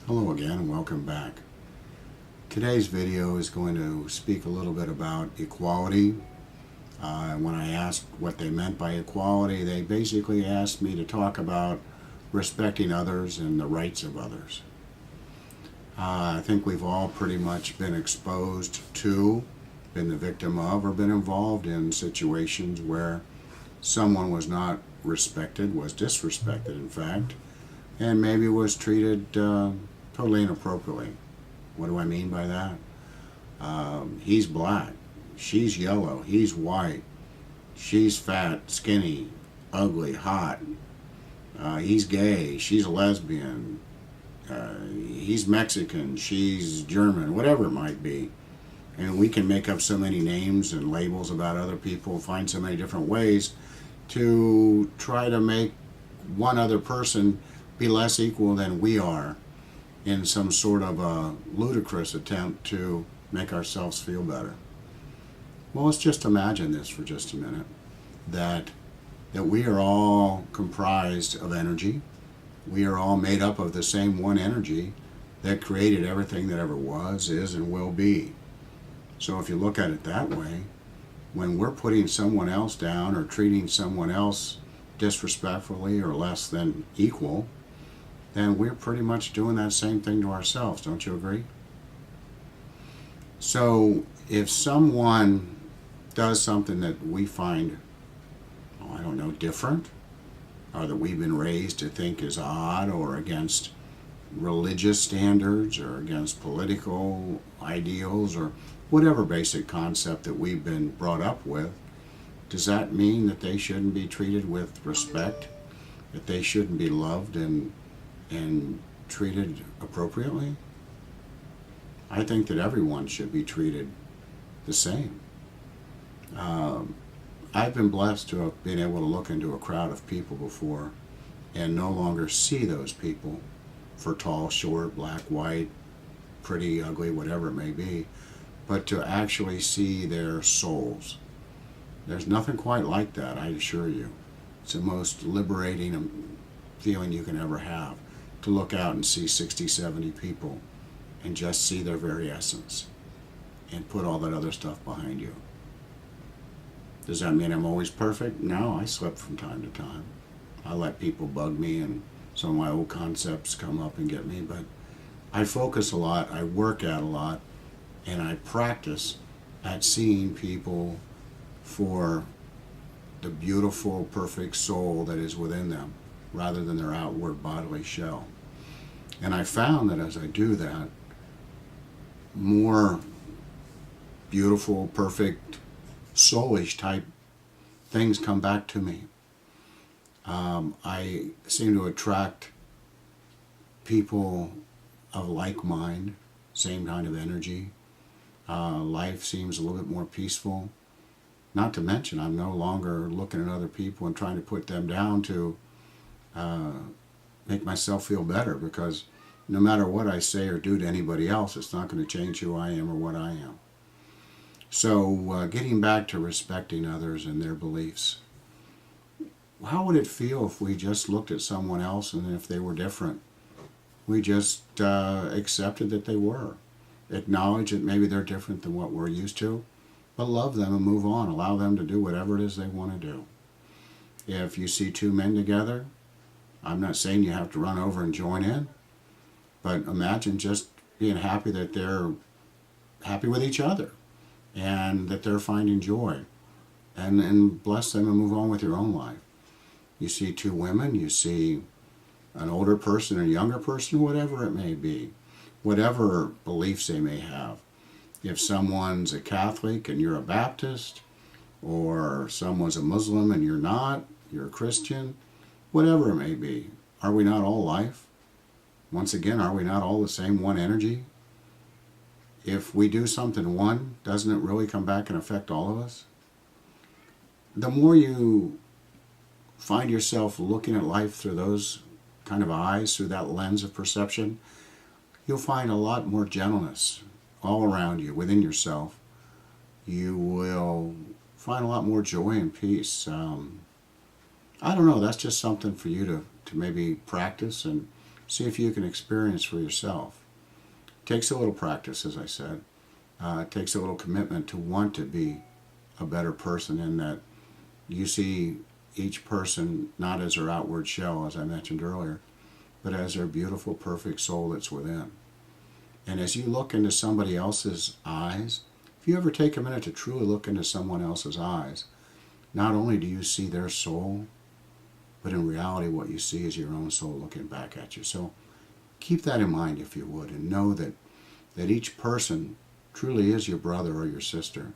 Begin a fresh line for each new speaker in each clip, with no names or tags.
Hello again and welcome back. Today's video is going to speak a little bit about equality. When I asked what they meant by equality, they basically asked me to talk about respecting others and the rights of others. I think we've all pretty much been exposed to, been the victim of, or been involved in situations where someone was not respected, was disrespected in fact, and maybe was treated totally inappropriately. What do I mean by that? He's black, she's yellow, he's white, she's fat, skinny, ugly, hot, he's gay, she's a lesbian, he's Mexican, she's German, whatever it might be. And we can make up so many names and labels about other people, find so many different ways to try to make one other person be less equal than we are in some sort of a ludicrous attempt to make ourselves feel better. Well, let's just imagine this for just a minute, that we are all comprised of energy. We are all made up of the same one energy that created everything that ever was, is, and will be. So if you look at it that way, when we're putting someone else down or treating someone else disrespectfully or less than equal, then we're pretty much doing that same thing to ourselves. Don't you agree? So if someone does something that we find, I don't know, different, or that we've been raised to think is odd or against religious standards or against political ideals or whatever basic concept that we've been brought up with, does that mean that they shouldn't be treated with respect? That they shouldn't be loved and treated appropriately? I think that everyone should be treated the same. I've been blessed to have been able to look into a crowd of people before and no longer see those people for tall, short, black, white, pretty, ugly, whatever it may be, but to actually see their souls. There's nothing quite like that, I assure you. It's the most liberating feeling you can ever have, to look out and see 60, 70 people and just see their very essence and put all that other stuff behind you. Does that mean I'm always perfect? No, I slip from time to time. I let people bug me and some of my old concepts come up and get me, but I focus a lot, I work at a lot, and I practice at seeing people for the beautiful, perfect soul that is within them, rather than their outward bodily shell. And I found that as I do that, more beautiful, perfect, soulish type things come back to me. I seem to attract people of like mind, same kind of energy. Life seems a little bit more peaceful. Not to mention, I'm no longer looking at other people and trying to put them down to make myself feel better, because no matter what I say or do to anybody else, it's not going to change who I am or what I am. So getting back to respecting others and their beliefs, how would it feel if we just looked at someone else and if they were different, we just accepted that they were, acknowledge that maybe they're different than what we're used to, but love them and move on, allow them to do whatever it is they want to do. If you see two men together, I'm not saying you have to run over and join in, but imagine just being happy that they're happy with each other and that they're finding joy, and bless them and move on with your own life. You see two women, you see an older person, a younger person, whatever it may be, whatever beliefs they may have. If someone's a Catholic and you're a Baptist, or someone's a Muslim and you're not, you're a Christian, whatever it may be, are we not all life? Once again, are we not all the same one energy? If we do something one, doesn't it really come back and affect all of us? The more you find yourself looking at life through those kind of eyes, through that lens of perception, you'll find a lot more gentleness all around you, within yourself. You will find a lot more joy and peace. I don't know, that's just something for you to maybe practice and See if you can experience for yourself. It takes a little practice, as I said. It takes a little commitment to want to be a better person, in that you see each person not as their outward shell, as I mentioned earlier, but as their beautiful, perfect soul that's within. And as you look into somebody else's eyes, if you ever take a minute to truly look into someone else's eyes, not only do you see their soul, but in reality what you see is your own soul looking back at you. So keep that in mind, if you would, and know that each person truly is your brother or your sister,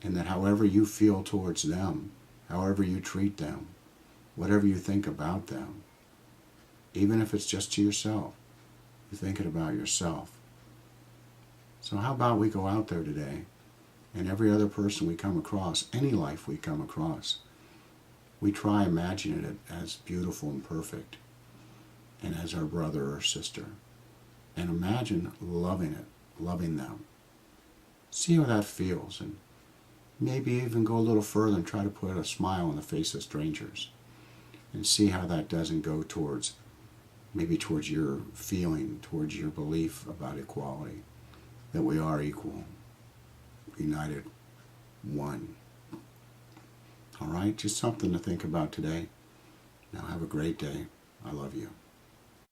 and that however you feel towards them, however you treat them, whatever you think about them, even if it's just to yourself, you're thinking about yourself. So how about we go out there today, and every other person we come across, any life we come across, we try imagining it as beautiful and perfect, and as our brother or sister, and imagine loving it, loving them. See how that feels, and maybe even go a little further and try to put a smile on the face of strangers, and see how that doesn't go towards your feeling, towards your belief about equality, that we are equal, united, one. All right, just something to think about today. Now have a great day. I love you.